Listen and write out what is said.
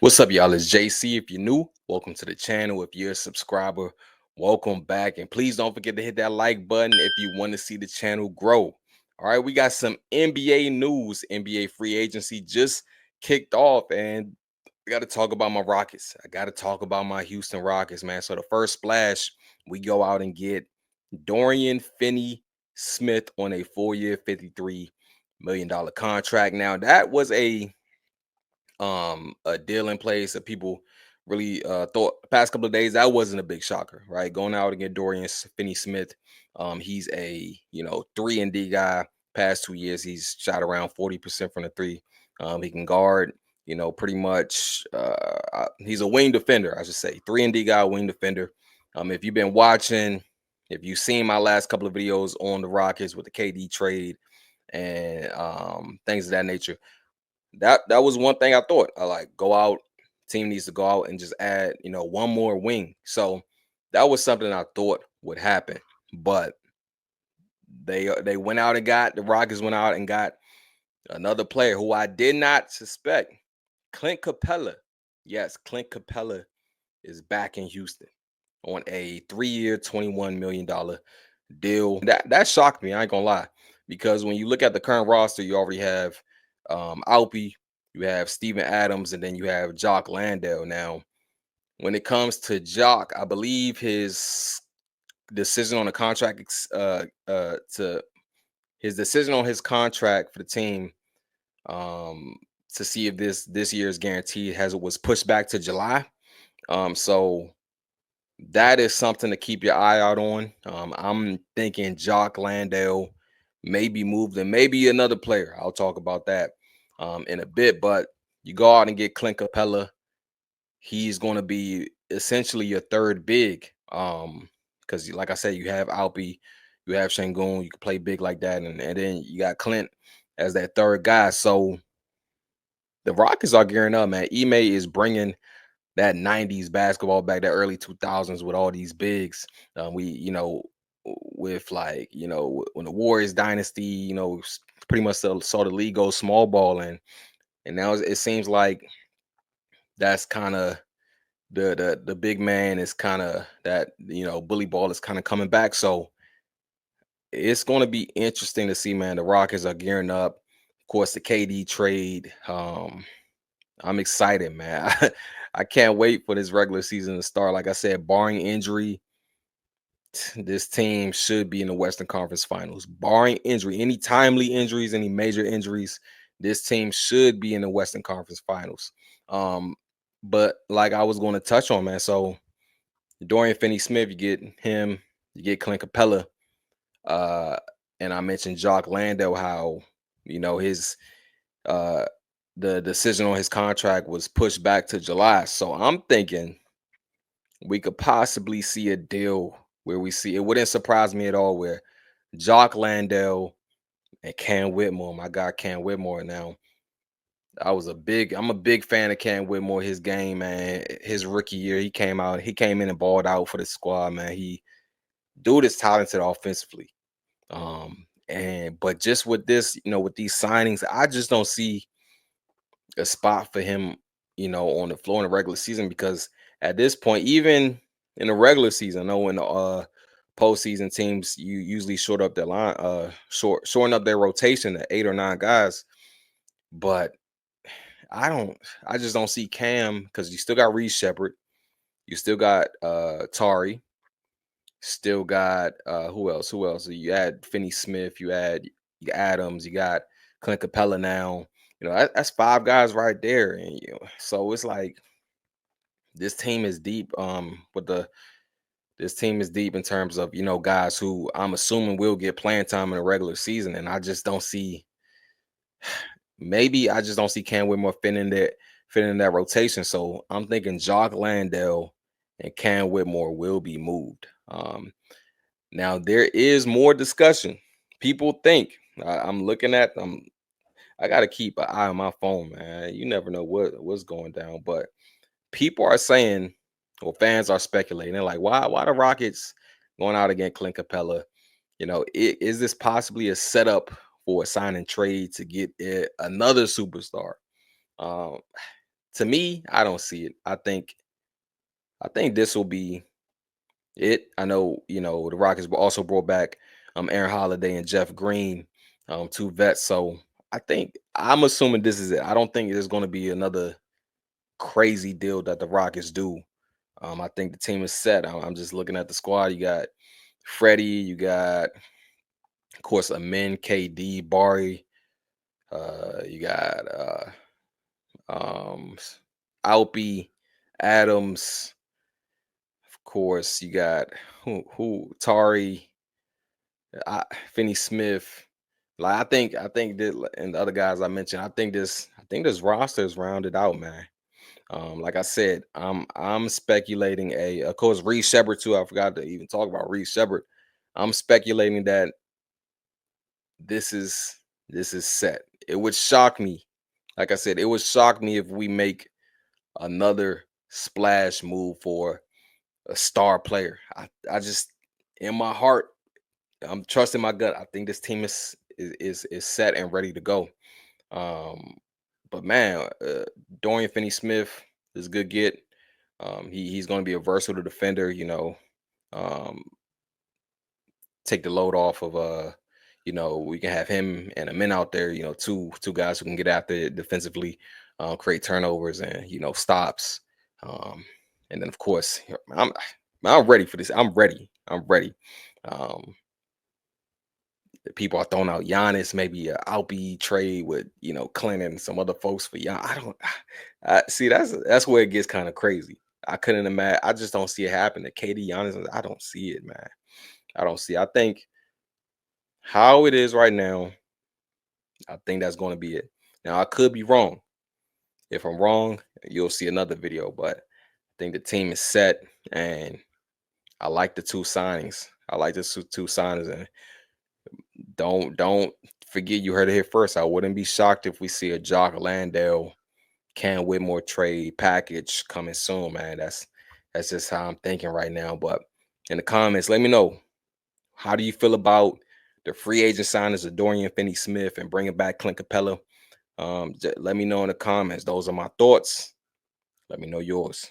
What's up, y'all? It's JC. If you're new, welcome to the channel. If you're a subscriber, welcome back. And please don't forget to hit that like button if you want to see the channel grow. All right, we got some NBA news. NBA free agency just kicked off, and I got to talk about my Rockets. I got to talk about my Houston Rockets, man. So the first splash, we go out and get Dorian Finney-Smith on a 4-year, $53 million contract. Now that was a deal in place that people really thought the past couple of days that wasn't a big shocker, right? Going out and get Finney-Smith. He's a 3 and D guy. Past 2 years, he's shot around 40% from the three. He can guard, pretty much. He's a wing defender, I should say. 3 and D guy, wing defender. If you've been watching, if you've seen my last couple of videos on the Rockets with the KD trade and things of that nature, that was one thing I thought. I like go out. Team needs to go out and just add, one more wing. So that was something I thought would happen. But they went out and got the Rockets went out and got another player who I did not suspect. Clint Capela. Yes, Clint Capela is back in Houston on a 3-year, $21 million deal. That shocked me. I ain't gonna lie, because when you look at the current roster, you already have Alpi, you have Steven Adams, and then you have Jock Landale. Now, when it comes to Jock, I believe his decision on the contract, to his decision on his contract for the team, um, to see if this year is guaranteed, has was pushed back to July. So that is something to keep your eye out on. I'm thinking Jock Landale maybe moved and maybe another player. I'll talk about that in a bit. But you go out and get Clint Capella. He's going to be essentially your third big. Because like I said, you have Alpi, you have Shangoon, you can play big like that, and then you got Clint as that third guy. So the Rockets are gearing up, man. Ime is bringing that 90s basketball back, that early 2000s with all these bigs. With like, when the Warriors dynasty, pretty much saw the league go small ball. And now it seems like that's kind of the big man is kind of that, bully ball is kind of coming back. So it's going to be interesting to see, man. The Rockets are gearing up. Of course, the KD trade. I'm excited, man. I can't wait for this regular season to start. Like I said, barring injury, this team should be in the Western Conference Finals. Barring injury, any timely injuries, any major injuries, this team should be in the Western Conference Finals. Um, but like I was going to touch on, man. So Dorian Finney-Smith, you get him, you get Clint Capella, uh, and I mentioned Jock Landale, how his uh the decision on his contract was pushed back to July. So I'm thinking we could possibly see a deal where we see, it wouldn't surprise me at all, where Jock Landale and Cam Whitmore, my guy Cam Whitmore. Now, I'm a big fan of Cam Whitmore, his game, man. His rookie year, he came in and balled out for the squad, man. Dude is talented offensively. And but just with this, with these signings, I just don't see a spot for him, on the floor in the regular season, because at this point, even in the regular season, I know in the postseason, teams you usually shorten up their rotation to 8 or 9 guys. But I don't I just don't see Cam, because you still got Reed Shepard, you still got Tari, still got who else? Who else? You add Finney Smith, you got Adams, you got Clint Capella now. That's 5 guys right there. And so it's like this team is deep. This team is deep in terms of, guys who I'm assuming will get playing time in the regular season. And I just don't see, maybe I just don't see Cam Whitmore fitting in that rotation. So I'm thinking Jock Landale and Cam Whitmore will be moved. Now there is more discussion. People think, I'm looking at them. I got to keep an eye on my phone, man. You never know what's going down. But people are saying, or fans are speculating, they're like, why the Rockets going out against Clint Capella? Is this possibly a setup for a sign and trade to get another superstar? Um, To me, I don't see it. I think this will be it. I know, the Rockets also brought back Aaron Holiday and Jeff Green, two vets. So I'm assuming this is it. I don't think there's going to be another crazy deal that the Rockets do. I think the team is set. I'm just looking at the squad. You got Freddie, you got, of course, Amin, KD, Bari, you got um Alpi, Adams, of course, you got who Tari, I, Finney Smith. Like I think that, and the other guys I mentioned, I think this roster is rounded out, man. Like I said, I'm speculating of course, Reed Shepard too. I forgot to even talk about Reed Shepard. I'm speculating that this is this is set. It would shock me. Like I said, it would shock me if we make another splash move for a star player. I just, in my heart, I'm trusting my gut. I think this team is set and ready to go. Um, but man, Dorian Finney-Smith is a good get. He's going to be a versatile defender. Um, take the load off of we can have him and a man out there. Two guys who can get after it defensively, create turnovers and stops. Um, and then of course, I'm ready for this. I'm ready. I'm ready. Um, the people are throwing out Giannis, maybe a Alpi trade with Clint and some other folks for Gian. I don't I see that's where it gets kind of crazy. I couldn't imagine. I just don't see it happening. KD Giannis, I don't see it, man. I don't see. I think how it is right now, I think that's going to be it. Now I could be wrong. If I'm wrong, you'll see another video. But I think the team is set, and I like the two signings. I like the two signings, and don't forget you heard it here first. I wouldn't be shocked if we see a Jock Landale, Cam Whitmore trade package coming soon, man. That's just how I'm thinking right now. But in the comments, let me know, how do you feel about the free agent signings of Dorian Finney-Smith and bringing back Clint Capela? Let me know in the comments. Those are my thoughts. Let me know yours.